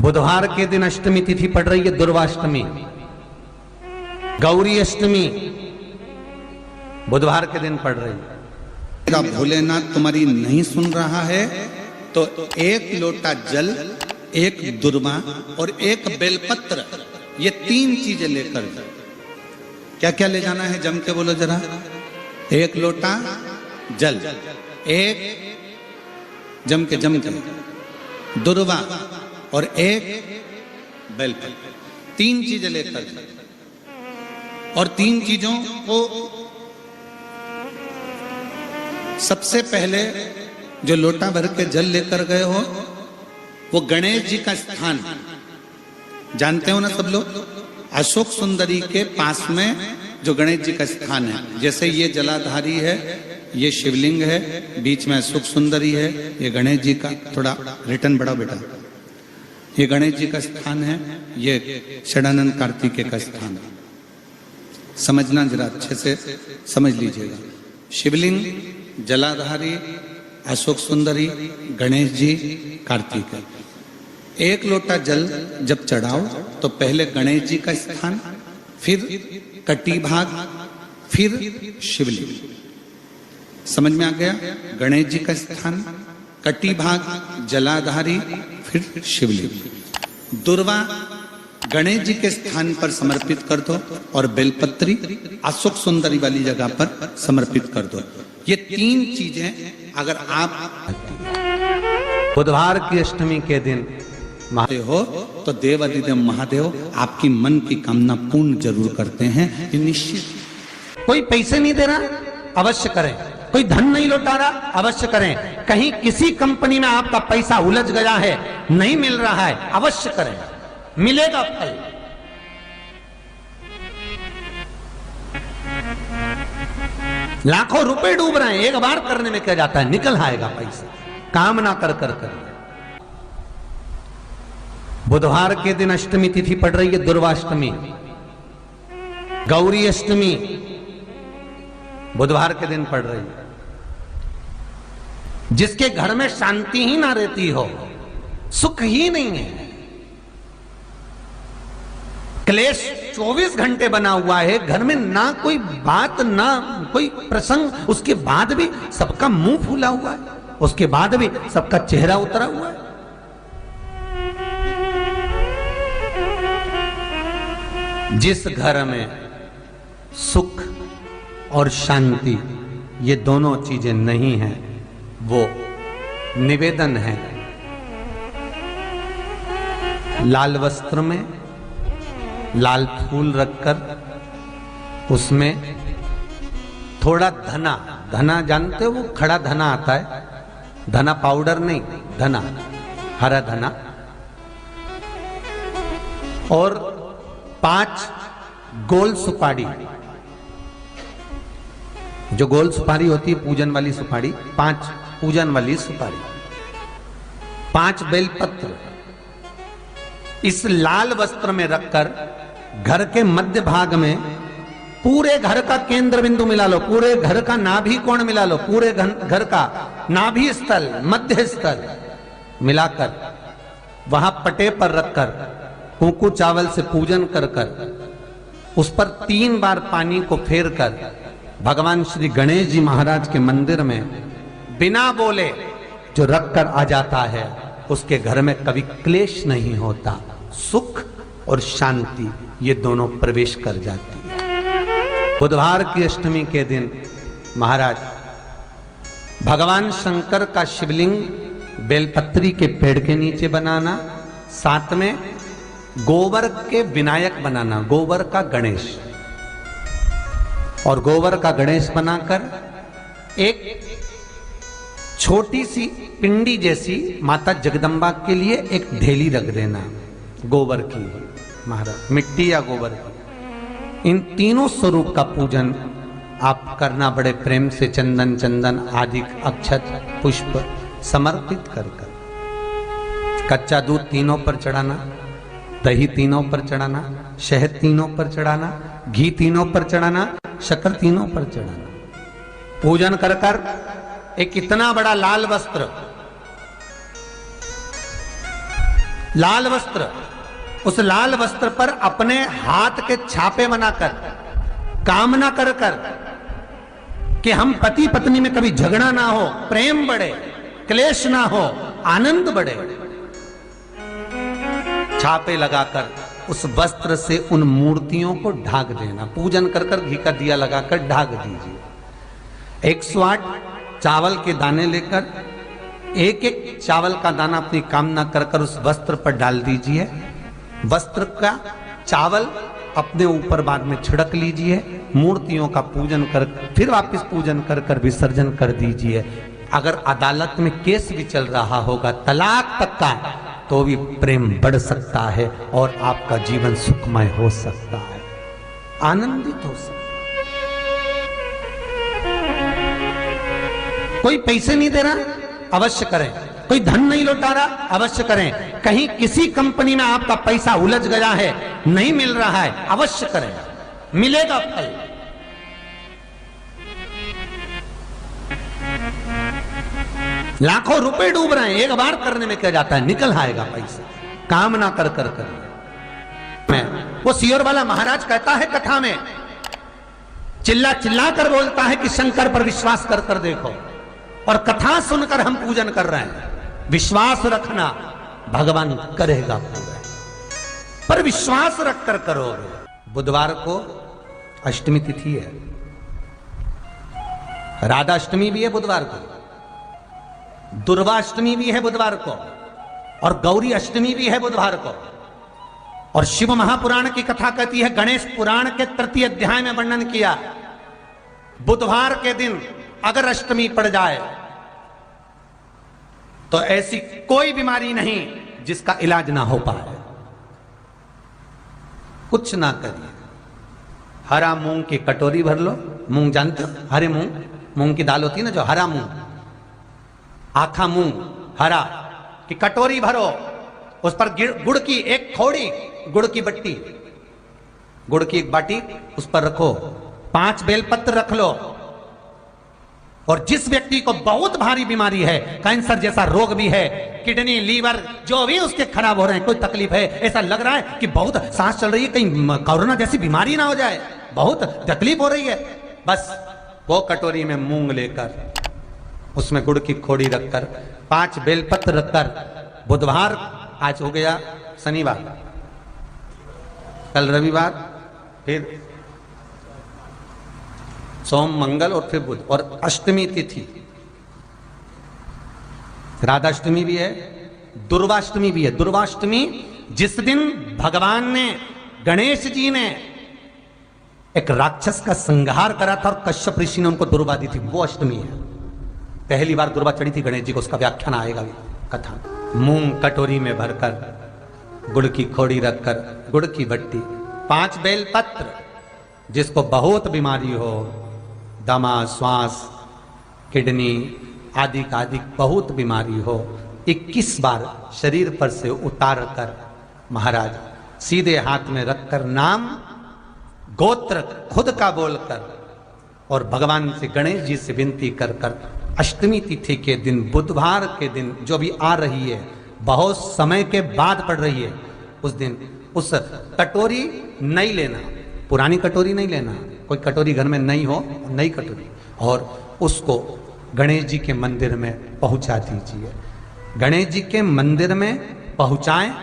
बुधवार के दिन अष्टमी तिथि पड़ रही है, दुर्वाष्टमी, गौरी अष्टमी बुधवार के दिन पड़ रही है। भोलेनाथ तुम्हारी नहीं सुन रहा है तो एक लोटा जल, एक दुर्वा और एक बेलपत्र, ये 3 चीजें लेकर जाओ। क्या क्या ले जाना है जम के बोलो जरा। एक लोटा जल, एक जम के दुर्वा और एक बेलपत्र, 3 चीजें लेकर जाओ। और 3 चीजों को सबसे पहले जो लोटा भर के जल लेकर गए हो वो गणेश जी का स्थान जानते हो ना सब लोग। अशोक सुंदरी के पास में जो गणेश जी का स्थान है, जैसे ये जलाधारी है, ये शिवलिंग है, बीच में अशोक सुंदरी है, ये गणेश जी का, थोड़ा रिटर्न बढ़ाओ बेटा, ये गणेश जी का स्थान है, ये षडानंद कार्तिकेय का स्थान है। समझना जरा अच्छे से समझ लीजिएगा। शिवलिंग, जलाधारी, अशोक सुंदरी, गणेश जी, कार्तिकेय। एक लोटा जल जब चढ़ाओ तो पहले गणेश जी का स्थान, फिर कटी भाग, फिर शिवलिंग। समझ में आ गया? गणेश जी का स्थान, कटी भाग, जलाधारी, फिर शिवलिंग। दुर्वा गणेश जी के स्थान पर समर्पित कर दो और बेलपत्री अशोक सुंदरी वाली जगह पर समर्पित कर दो। ये 3 चीजें अगर आप बुधवार की अष्टमी के दिन महादेव हो तो देवाधिदेव महादेव आपकी मन की कामना पूर्ण जरूर करते हैं, ये निश्चित। कोई पैसे नहीं दे रहा, अवश्य करें। कोई धन नहीं लौटा रहा, अवश्य करें। कहीं किसी कंपनी में आपका पैसा उलझ गया है, नहीं मिल रहा है, अवश्य करें, मिलेगा फल। लाखों रुपए डूब रहे हैं, एक बार करने में क्या जाता है, निकल आएगा पैसा। काम ना कर कर कर। बुधवार के दिन अष्टमी तिथि पड़ रही है, दुर्वाष्टमी, गौरी अष्टमी बुधवार के दिन पड़ रही है। जिसके घर में शांति ही ना रहती हो, सुख ही नहीं है, क्लेश 24 घंटे बना हुआ है घर में, ना कोई बात ना कोई प्रसंग, उसके बाद भी सबका मुंह फूला हुआ है, उसके बाद भी सबका चेहरा उतरा हुआ है। जिस घर में सुख और शांति ये दोनों चीजें नहीं हैं, वो निवेदन है लाल वस्त्र में लाल फूल रखकर उसमें थोड़ा धना, धना जानते हो, वो खड़ा धना आता है, धना पाउडर नहीं, धना, हरा धना, और 5 गोल सुपारी, जो गोल सुपारी होती है पूजन वाली सुपारी, 5 पूजन वाली सुपारी, 5 बेलपत्र इस लाल वस्त्र में रखकर घर के मध्य भाग में पूरे घर का केंद्र बिंदु मिला लो, पूरे घर का नाभि कोण मिला लो, पूरे घर का नाभि स्थल, मध्य स्थल मिलाकर वहां पटे पर रखकर कुंकू चावल से पूजन कर कर उस पर 3 बार पानी को फेर कर भगवान श्री गणेश जी महाराज के मंदिर में बिना बोले जो रख कर आ जाता है, उसके घर में कभी क्लेश नहीं होता, सुख और शांति ये दोनों प्रवेश कर जाती है। बुधवार की अष्टमी के दिन महाराज भगवान शंकर का शिवलिंग बेलपत्री के पेड़ के नीचे बनाना, साथ में गोबर के विनायक बनाना, गोबर का गणेश, और गोबर का गणेश बनाकर एक छोटी सी पिंडी जैसी माता जगदम्बा के लिए एक ढेली रख देना, गोबर की महाराज, मिट्टी या गोबर की। इन तीनों स्वरूप का पूजन आप करना बड़े प्रेम से, चंदन चंदन आदि अक्षत पुष्प समर्पित कर कर। कच्चा दूध तीनों पर चढ़ाना, दही तीनों पर चढ़ाना, शहद तीनों पर चढ़ाना, घी तीनों पर चढ़ाना, शक्कर तीनों पर चढ़ाना। पूजन कर कर एक इतना बड़ा लाल वस्त्र लाल वस्त्र, उस लाल वस्त्र पर अपने हाथ के छापे बनाकर कामना कर कर कि हम पति पत्नी में कभी झगड़ा ना हो, प्रेम बढ़े, क्लेश ना हो, आनंद बढ़े, छापे लगाकर उस वस्त्र से उन मूर्तियों को ढाक देना। पूजन कर कर घी का दिया लगाकर ढाक दीजिए। 108 चावल के दाने लेकर एक एक चावल का दाना अपनी कामना कर कर उस वस्त्र पर डाल दीजिए। वस्त्र का चावल अपने ऊपर बाद में छिड़क लीजिए। मूर्तियों का पूजन कर फिर वापस पूजन कर कर विसर्जन कर दीजिए। अगर अदालत में केस भी चल रहा होगा तलाक तक का, तो भी प्रेम बढ़ सकता है और आपका जीवन सुखमय हो सकता है, आनंदित हो सकता है। कोई पैसे नहीं दे रहा, अवश्य करें। कोई धन नहीं लौटा रहा, अवश्य करें। कहीं किसी कंपनी में आपका पैसा उलझ गया है, नहीं मिल रहा है, अवश्य करें, मिलेगा फल। लाखों रुपए डूब रहे हैं, एक बार करने में क्या जाता है, निकल आएगा पैसा। कामना कर कर कर मैं वो सियोर वाला महाराज कहता है कथा में, चिल्ला चिल्ला कर बोलता है कि शंकर पर विश्वास कर कर देखो, और कथा सुनकर हम पूजन कर रहे हैं। विश्वास रखना, भगवान करेगा पूरा, पर विश्वास रख कर करोगे। बुधवार को अष्टमी तिथि है, राधाष्टमी भी है बुधवार को, दुर्वाष्टमी भी है बुधवार को, और गौरी अष्टमी भी है बुधवार को। और शिव महापुराण की कथा कहती है, गणेश पुराण के तृतीय अध्याय में वर्णन किया, बुधवार के दिन अगर अष्टमी पड़ जाए तो ऐसी कोई बीमारी नहीं जिसका इलाज ना हो पाए। कुछ ना करिए, हरा मूंग की कटोरी भर लो। मूंग जानते हो, हरे मूंग, मूंग की दाल होती है ना जो, हरा मूंग, आखा मूंग हरा की कटोरी भरो, उस पर गुड़ की एक थोड़ी, गुड़ की बट्टी, गुड़ की एक बाटी उस पर रखो, 5 बेलपत्र रख लो। और जिस व्यक्ति को बहुत भारी बीमारी है, कैंसर जैसा रोग भी है, किडनी, लीवर जो भी उसके खराब हो रहे हैं, कोई तकलीफ है, ऐसा लग रहा है कि बहुत सांस चल रही है, कहीं कोरोना जैसी बीमारी ना हो जाए, बहुत तकलीफ हो रही है, बस वो कटोरी में मूंग लेकर उसमें गुड़ की खोड़ी रखकर 5 बेलपत्र रखकर, बुधवार आज हो गया, शनिवार, कल रविवार, फिर सोम मंगल और फिर बुध, और अष्टमी तिथि, राधाष्टमी भी है, दुर्वाष्टमी भी है। दुर्वाष्टमी जिस दिन भगवान ने, गणेश जी ने एक राक्षस का संहार करा था और कश्यप ऋषि ने उनको दुर्वा दी थी, वो अष्टमी है। पहली बार दुर्वा चढ़ी थी गणेश जी को, उसका व्याख्यान आएगा कथा। मूंग कटोरी में भरकर, गुड़ की खोड़ी रखकर, गुड़ की बट्टी, 5 बेलपत्र, जिसको बहुत बीमारी हो, दमा, श्वास, किडनी आदि का आदि बहुत बीमारी हो, 21 बार शरीर पर से उतार कर महाराज सीधे हाथ में रखकर नाम गोत्र खुद का बोलकर और भगवान से, गणेश जी से विनती कर कर अष्टमी तिथि के दिन, बुधवार के दिन जो भी आ रही है, बहुत समय के बाद पड़ रही है, उस दिन उस कटोरी नहीं लेना, पुरानी कटोरी नहीं लेना, कोई कटोरी घर में नहीं हो, नई कटोरी, और उसको गणेश जी के मंदिर में पहुंचा दीजिए। गणेश जी के मंदिर में पहुंचाएं,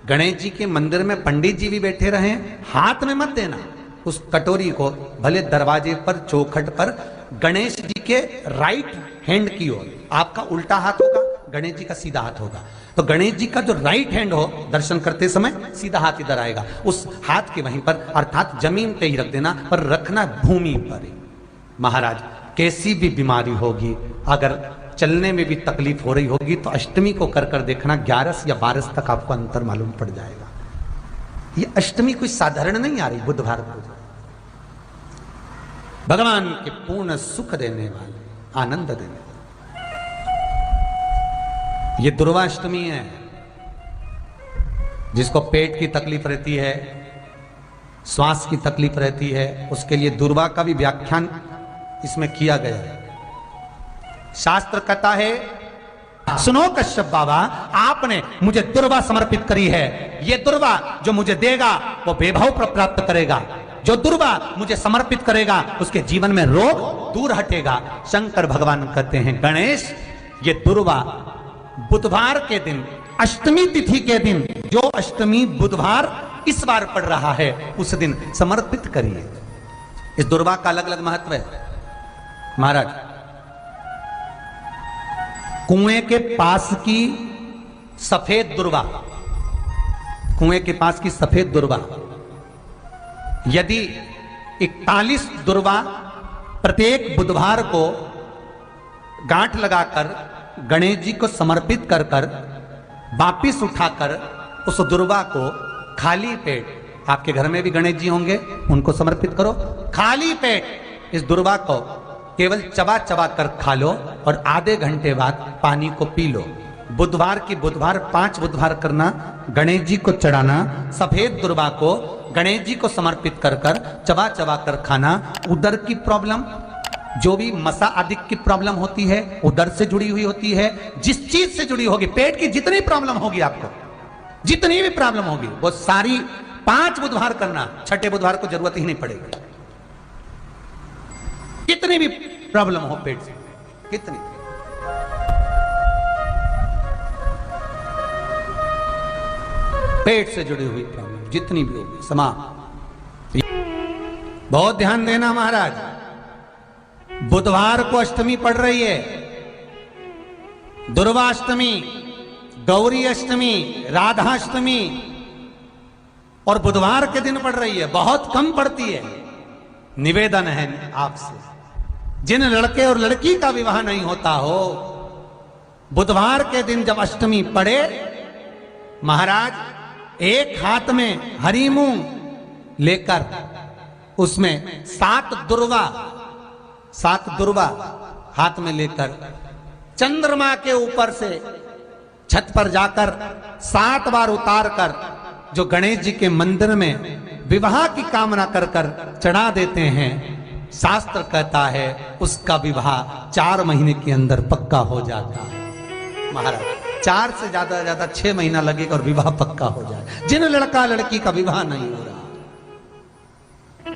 गणेश जी के मंदिर में पंडित जी भी बैठे रहें, हाथ में मत देना उस कटोरी को, भले दरवाजे पर, चौखट पर, गणेश जी के राइट हैंड की ओर, आपका उल्टा हाथ होगा, गणेश जी का सीधा हाथ होगा, तो गणेश जी का जो राइट हैंड हो, दर्शन करते समय सीधा हाथ इधर आएगा, उस हाथ के वहीं पर, अर्थात जमीन पे ही रख देना, पर रखना भूमि पर ही। महाराज कैसी भी बीमारी होगी, अगर चलने में भी तकलीफ हो रही होगी, तो अष्टमी को कर कर देखना, 11 या 12 तक आपको अंतर मालूम पड़ जाएगा। ये अष्टमी कोई साधारण नहीं आ रही, बुधवार को भगवान के पूर्ण सुख देने वाले, आनंद देने वाले, ये दुर्वाष्टमी है। जिसको पेट की तकलीफ रहती है, श्वास की तकलीफ रहती है, उसके लिए दुर्वा का भी व्याख्यान इसमें किया गया है। शास्त्र कहता है सुनो कश्यप बाबा, आपने मुझे दुर्वा समर्पित करी है। ये दुर्वा जो मुझे देगा वो वैभव प्राप्त करेगा। जो दुर्वा मुझे समर्पित करेगा उसके जीवन में रोग दूर हटेगा। शंकर भगवान कहते हैं, गणेश ये दुर्वा बुधवार के दिन, अष्टमी तिथि के दिन, जो अष्टमी बुधवार इस बार पड़ रहा है उस दिन समर्पित करिए। इस दुर्वा का अलग अलग महत्व है महाराज। कुएं के पास की सफेद दुर्वा, कुएं के पास की सफेद दुर्वा, यदि 41 दुर्वा प्रत्येक बुधवार को गांठ लगाकर गणेश जी को समर्पित कर कर वापिस उठाकर उस दुर्वा को खाली पेट, आपके घर में भी गणेश जी होंगे, उनको समर्पित करो। खाली पेट इस दुर्वा को केवल चबा चबा कर खा लो और आधे घंटे बाद पानी को पी लो। बुधवार की बुधवार 5 बुधवार करना, गणेश जी को चढ़ाना, सफेद दुर्वा को गणेश जी को समर्पित कर कर चबा चबा कर खाना। उदर की प्रॉब्लम, जो भी मसा आदि की प्रॉब्लम होती है उदर से जुड़ी हुई होती है। जिस चीज से जुड़ी होगी, पेट की जितनी प्रॉब्लम होगी, आपको जितनी भी प्रॉब्लम होगी वो सारी 5 बुधवार करना, छठे बुधवार को जरूरत ही नहीं पड़ेगी। कितनी भी प्रॉब्लम हो पेट से, कितनी पेट से जुड़ी हुई प्रॉब्लम जितनी भी होगी समाप्त। बहुत ध्यान देना महाराज, बुधवार को अष्टमी पड़ रही है, दुर्वाष्टमी, गौरी अष्टमी, राधाष्टमी, और बुधवार के दिन पड़ रही है। बहुत कम पड़ती है। निवेदन है आपसे, जिन लड़के और लड़की का विवाह नहीं होता हो, बुधवार के दिन जब अष्टमी पड़े, महाराज एक हाथ में हरी मूंग लेकर उसमें 7 दुर्वा हाथ में लेकर चंद्रमा के ऊपर से छत पर जाकर 7 बार उतार कर जो गणेश जी के मंदिर में विवाह की कामना कर कर चढ़ा देते हैं, शास्त्र कहता है उसका विवाह 4 महीने के अंदर पक्का हो जाता है। महाराज 4 से ज्यादा 6 महीना लगेगा और विवाह पक्का हो जाए। जिन लड़का लड़की का विवाह नहीं हो रहा,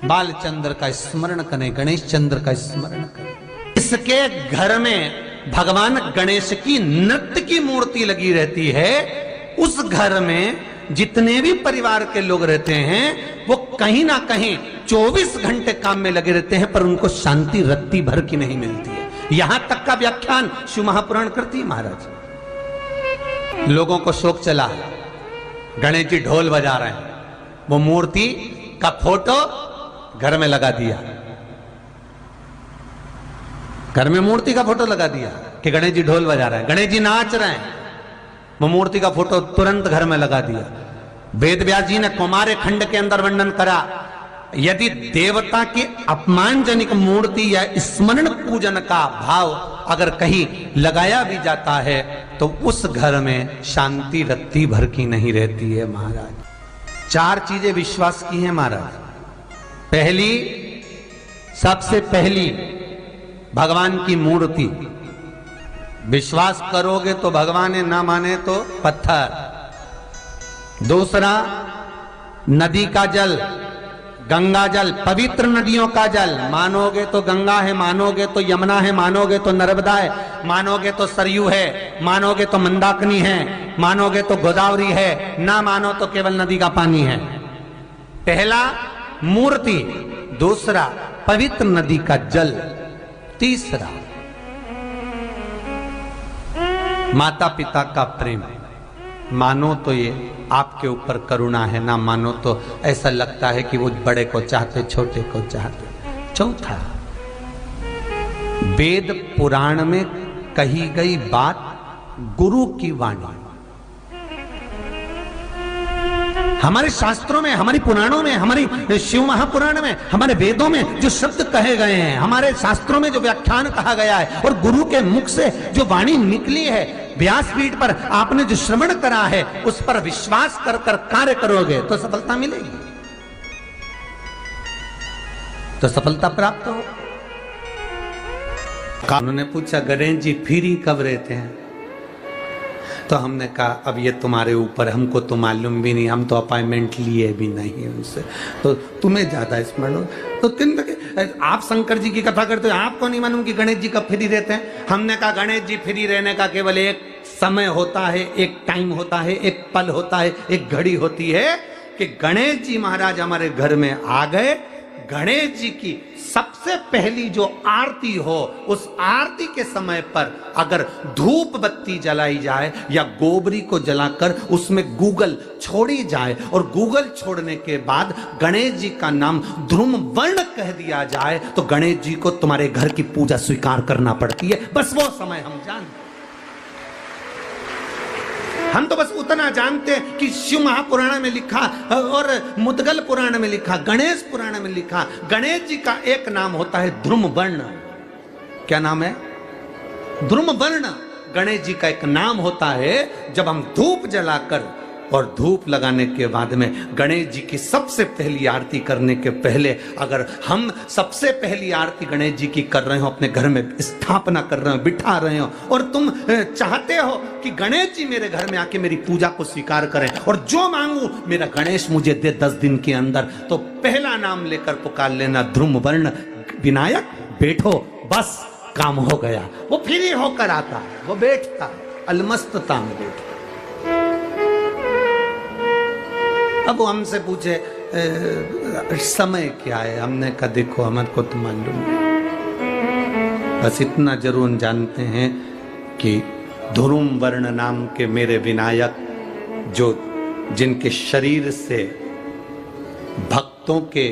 बालचंद्र का स्मरण करें, गणेश चंद्र का स्मरण करें। इसके घर में भगवान गणेश की नृत्य की मूर्ति लगी रहती है। उस घर में जितने भी परिवार के लोग रहते हैं वो कहीं ना कहीं 24 घंटे काम में लगे रहते हैं, पर उनको शांति रत्ती भर की नहीं मिलती है। यहां तक का व्याख्यान शिव महापुराण करती है महाराज। लोगों को शौक चला, गणेश जी ढोल बजा रहे हैं, वो मूर्ति का फोटो घर में लगा दिया, घर में मूर्ति का फोटो लगा दिया कि गणेश जी ढोल बजा रहे हैं, गणेश जी नाच रहे हैं, वो मूर्ति का फोटो तुरंत घर में लगा दिया। वेद व्यास जी ने कुमारे खंड के अंदर वर्णन करा, यदि देवता की अपमानजनक मूर्ति या स्मरण पूजन का भाव अगर कहीं लगाया भी जाता है तो उस घर में शांति रत्ती भर की नहीं रहती है महाराज। 4 चीजें विश्वास की हैं महाराज। पहली, सबसे पहली भगवान की मूर्ति, विश्वास करोगे तो भगवान है, ना माने तो पत्थर। दूसरा, नदी का जल, गंगा जल, पवित्र नदियों का जल, मानोगे तो गंगा है, मानोगे तो यमुना है, मानोगे तो नर्मदा है, मानोगे तो सरयू है, मानोगे तो मंदाकिनी है, मानोगे तो गोदावरी है, ना मानो तो केवल नदी का पानी है। पहला मूर्ति, दूसरा पवित्र नदी का जल, तीसरा माता पिता का प्रेम। मानो तो ये आपके ऊपर करुणा है, ना मानो तो ऐसा लगता है कि वो बड़े को चाहते, छोटे को चाहते। चौथा, वेद पुराण में कही गई बात गुरु की वाणी। हमारे शास्त्रों में, हमारी पुराणों में, हमारी शिव महापुराण में, हमारे वेदों में जो शब्द कहे गए हैं, हमारे शास्त्रों में जो व्याख्यान कहा गया है और गुरु के मुख से जो वाणी निकली है, व्यासपीठ पर आपने जो श्रवण करा है, उस पर विश्वास कर कर कार्य करोगे तो सफलता मिलेगी, तो सफलता प्राप्त हो। उन्होंने पूछा, गणेश जी फ्री कब रहते हैं? तो हमने कहा अब ये तुम्हारे ऊपर, हमको तो मालूम भी नहीं, हम तो अपॉइंटमेंट लिए भी नहीं उनसे, तो तुम्हें ज्यादा स्मरण हो। तो आप शंकर जी की कथा करते हो, आपको नहीं मालूम कि गणेश जी कब फ्री रहते हैं? हमने कहा गणेश जी फ्री रहने का केवल एक समय होता है, एक टाइम होता है, एक पल होता है, एक घड़ी होती है कि गणेश जी महाराज हमारे घर में आ गए। गणेश जी की सबसे पहली जो आरती हो, उस आरती के समय पर अगर धूप बत्ती जलाई जाए या गोबरी को जलाकर उसमें गूगल छोड़ी जाए और गूगल छोड़ने के बाद गणेश जी का नाम ध्रुम वर्ण कह दिया जाए, तो गणेश जी को तुम्हारे घर की पूजा स्वीकार करना पड़ती है। बस वो समय हम जानते, हम तो बस उतना जानते हैं कि शिव महापुराण में लिखा और मुद्गल पुराण में लिखा, गणेश पुराण में लिखा, गणेश जी का एक नाम होता है ध्रुम वर्ण। क्या नाम है? ध्रुम वर्ण गणेश जी का एक नाम होता है। जब हम धूप जलाकर और धूप लगाने के बाद में गणेश जी की सबसे पहली आरती करने के पहले अगर हम सबसे पहली आरती गणेश जी की कर रहे हो, अपने घर में स्थापना कर रहे हो, बिठा रहे हो, और तुम चाहते हो कि गणेश जी मेरे घर में आके मेरी पूजा को स्वीकार करें और जो मांगू मेरा गणेश मुझे दे 10 दिन के अंदर, तो पहला नाम लेकर पुकार लेना ध्रुम वर्ण विनायक, बैठो, बस काम हो गया। वो फ्री होकर आता है, वो बैठता है, अलमस्तता में बैठता। अब वो हमसे पूछे समय क्या है? हमने कहा देखो हमारे को तो मालूम नहीं, बस इतना जरूर जानते हैं कि ध्रुम वर्ण नाम के मेरे विनायक, जो जिनके शरीर से भक्तों के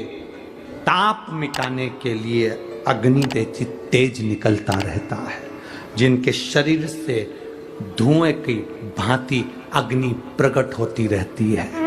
ताप मिटाने के लिए अग्नि तेज निकलता रहता है, जिनके शरीर से धुएं की भांति अग्नि प्रकट होती रहती है,